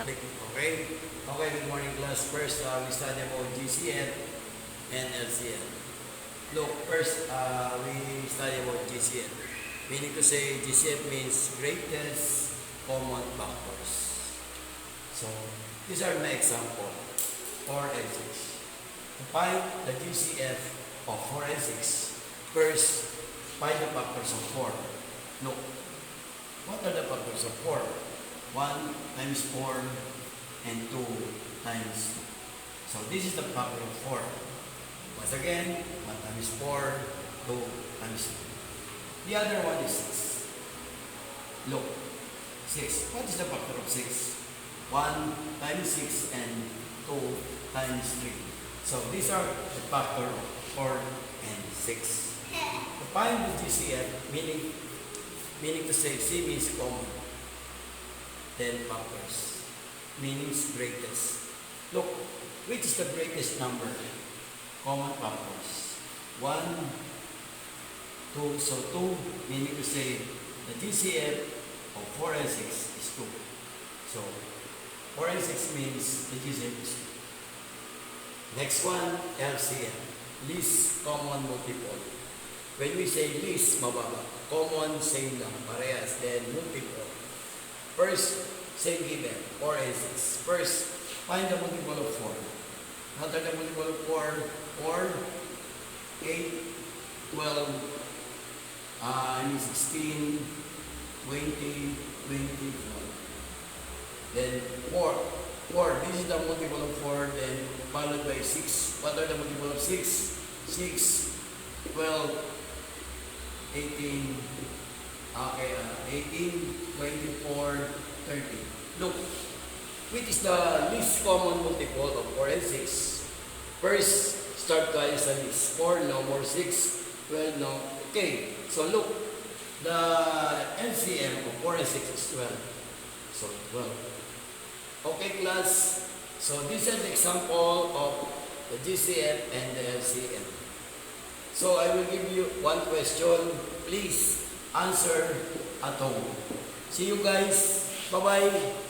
Okay? Okay, good morning class. First, we study about GCF and LCM. Look, first, we study about GCF. Meaning to say, GCF means greatest common factors. So, these are my example. 4 and 6. To find the GCF of 4 and 6, first, find the factors of 4. Look, what are the factors of 4? 1 times 4 and 2 times 2. So this is the factor of 4. Once again, 1 times 4, 2 times 2. The other one is 6. Look, 6. What is the factor of 6? 1 times 6 and 2 times 3. So these are the factor of 4 and 6. To find the GCF, meaning to say C means common. 10 factors, meaning greatest. Look, which is the greatest number? Common factors. 1, 2, so 2, meaning to say the GCF of 4 and 6 is 2. So 4 and 6 means the GCF is 2. Next one, LCM, least common multiple. When we say least, mababa. Common, same lang, parehas, then multiple. First, same given, 4 and 6. First, find the multiple of 4. What are the multiple of 4? 4, 8, 12, 16, 20, 24. Then 4, this is the multiple of 4, then followed by 6. What are the multiple of 6? 6, 12, 18, 24, 30. Look, which is the least common multiple of 4 and 6? First, start tayo sa least. 4, no more 6. 12, no. Okay, so look, the LCM of 4 and 6 is 12. So, 12. Okay, class. So, this is the example of the GCF and the LCM. So, I will give you one question. Please answer at home. See you guys. Bye-bye.